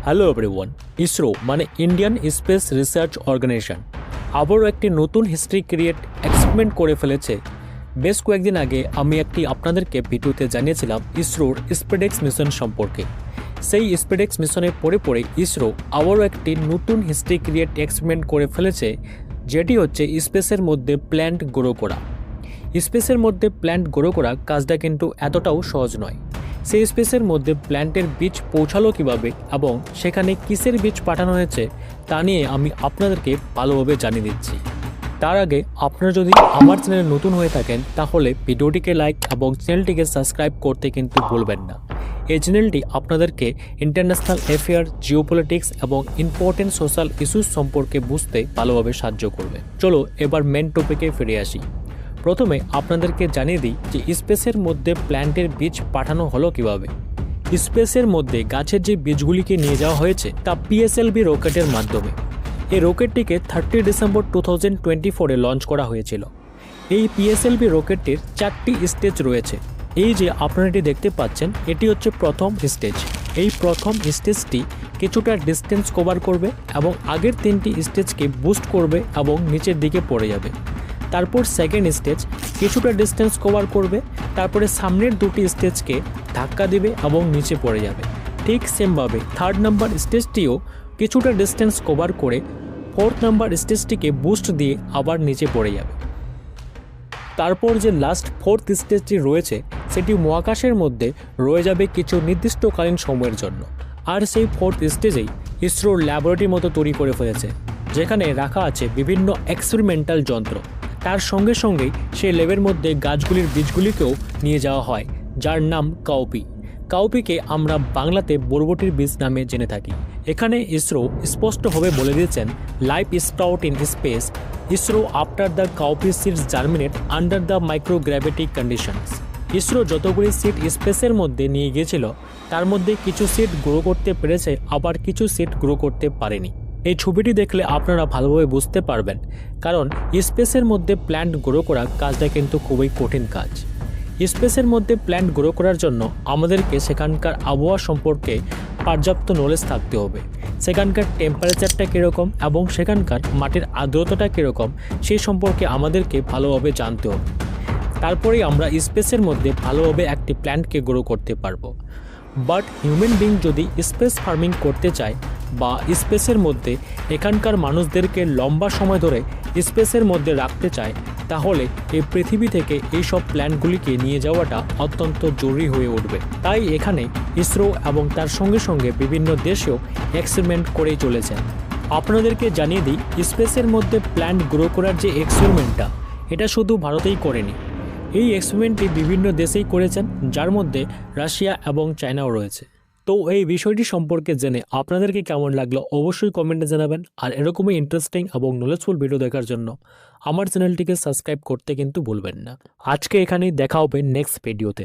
Hello everyone. ISRO মানে Indian space research organisation আবারও একটি নতুন হিস্ট্রি ক্রিয়েট এক্সপেরিমেন্ট করে ফেলেছে। বেশ কয়েকদিন আগে আমি আপনাদেরকে ভিডিওতে জানিয়েছিলাম ইসরোর স্পেডেক্স মিশন সম্পর্কে। সেই স্পেডেক্স মিশনের পরে ইসরো আবারও একটি নতুন হিস্ট্রি ক্রিয়েট এক্সপেরিমেন্ট করে ফেলেছে, যেটি হচ্ছে স্পেসের মধ্যে প্ল্যান্ট গ্রো করা। স্পেসের মধ্যে প্ল্যান্ট গ্রো করা কাজটা কিন্তু এতটাও সহজ নয়। সেই স্পেসের মধ্যে প্ল্যান্টের বীজ পৌঁছালো কীভাবে এবং সেখানে কিসের বীজ পাঠানো হয়েছে তা নিয়ে আমি আপনাদেরকে ভালোভাবে জানিয়ে দিচ্ছি। তার আগে আপনারা যদি আমার চ্যানেলে নতুন হয়ে থাকেন তাহলে ভিডিওটিকে লাইক এবং চ্যানেলটিকে সাবস্ক্রাইব করতে কিন্তু ভুলবেন না। এই চ্যানেলটি আপনাদেরকে ইন্টারন্যাশনাল অ্যাফেয়ার, জিওপলিটিক্স এবং ইম্পর্টেন্ট সোশ্যাল ইস্যুস সম্পর্কে বুঝতে ভালোভাবে সাহায্য করবে। চলো এবার মেন টপিকে ফিরে আসি। প্রথমে আপনাদেরকে জানিয়ে দিই যে স্পেসের মধ্যে প্ল্যান্টের বীজ পাঠানো হলো কিভাবে। স্পেসের মধ্যে গাছের যে বীজগুলিকে নিয়ে যাওয়া হয়েছে তা PSLV রকেটের মাধ্যমে। এই রকেটটিকে 30 ডিসেম্বর 2024-এ লঞ্চ করা হয়েছিল। এই PSLV রকেটটির 4টি স্টেজ রয়েছে। এই যে আপনারা এটি দেখতে পাচ্ছেন, এটি হচ্ছে প্রথম স্টেজ। এই প্রথম স্টেজটি কিছুটা ডিস্টেন্স কভার করবে এবং আগের 3টি স্টেজকে বুস্ট করবে এবং নিচের দিকে পড়ে যাবে। তারপর সেকেন্ড স্টেজ কিছুটা ডিস্টেন্স কভার করবে, তারপরে সামনের 2টি স্টেজকে ধাক্কা দিবে এবং নিচে পড়ে যাবে। ঠিক সেমভাবে থার্ড নাম্বার স্টেজটিও কিছুটা ডিস্টেন্স কভার করে ফোর্থ নাম্বার স্টেজটিকে বুস্ট দিয়ে আবার নিচে পড়ে যাবে। তারপর যে লাস্ট ফোর্থ স্টেজটি রয়েছে সেটি মহাকাশের মধ্যে রয়ে যাবে কিছু নির্দিষ্টকালীন সময়ের জন্য। আর সেই ফোর্থ স্টেজেই ইসরোর ল্যাবরেটরির মতো তৈরি করে ফেলেছে, যেখানে রাখা আছে বিভিন্ন এক্সপেরিমেন্টাল যন্ত্র। তার সঙ্গে সঙ্গেই সেই ল্যাবের মধ্যে গাছগুলির বীজগুলিকেও নিয়ে যাওয়া হয়, যার নাম কাউপি। কাউপিকে আমরা বাংলাতে বরবটির বীজ নামে জেনে থাকি। এখানে ইসরো স্পষ্টভাবে বলে দিয়েছেন, life sprout in space ISRO after the cowpea seeds germinate under the microgravity conditions. ISRO যতগুলি সিড স্পেসের মধ্যে নিয়ে গিয়েছিল তার মধ্যে কিছু সিড গ্রো করতে পেরেছে, আবার কিছু সিড গ্রো করতে পারেনি। এই ছবিটি দেখলে আপনারা ভালোভাবে বুঝতে পারবেন, কারণ স্পেসের মধ্যে প্ল্যান্ট গ্রো করা কাজটা কিন্তু খুবই কঠিন কাজ। স্পেসের মধ্যে প্ল্যান্ট গ্রো করার জন্য আমাদেরকে সেখানকার আবহাওয়া সম্পর্কে পর্যাপ্ত নলেজ থাকতে হবে। সেখানকার টেম্পারেচারটা কীরকম এবং সেখানকার মাটির আর্দ্রতাটা কীরকম সেই সম্পর্কে আমাদেরকে ভালোভাবে জানতে হবে। তারপরেই আমরা স্পেসের মধ্যে ভালোভাবে একটি প্ল্যান্টকে গ্রো করতে পারবো। বাট হিউম্যান বিং যদি স্পেস ফার্মিং করতে চায় বা স্পেসের মধ্যে এখানকার মানুষদেরকে লম্বা সময় ধরে স্পেসের মধ্যে রাখতে চায়, তাহলে এই পৃথিবী থেকে এই সব প্ল্যান্টগুলিকে নিয়ে যাওয়াটা অত্যন্ত জরুরি হয়ে উঠবে। তাই এখানে ইসরো এবং তার সঙ্গে সঙ্গে বিভিন্ন দেশেও এক্সপেরিমেন্ট করেই চলেছে। আপনাদেরকে জানিয়ে দিই, স্পেসের মধ্যে প্ল্যান্ট গ্রো করার যে এক্সপেরিমেন্টটা, এটা শুধু ভারতেই করেনি। এই এক্সপেরিমেন্টটি বিভিন্ন দেশেই করেছেন, যার মধ্যে রাশিয়া এবং চায়নাও রয়েছে। তো এই বিষয়টি সম্পর্কে জেনে আপনাদেরকে কেমন লাগলো অবশ্যই কমেন্টে জানাবেন। আর এরকমই ইন্টারেস্টিং এবং নলেজফুল ভিডিও দেখার জন্য আমার চ্যানেলটিকে সাবস্ক্রাইব করতে কিন্তু ভুলবেন না। আজকে এখানেই দেখা হবে নেক্সট ভিডিওতে।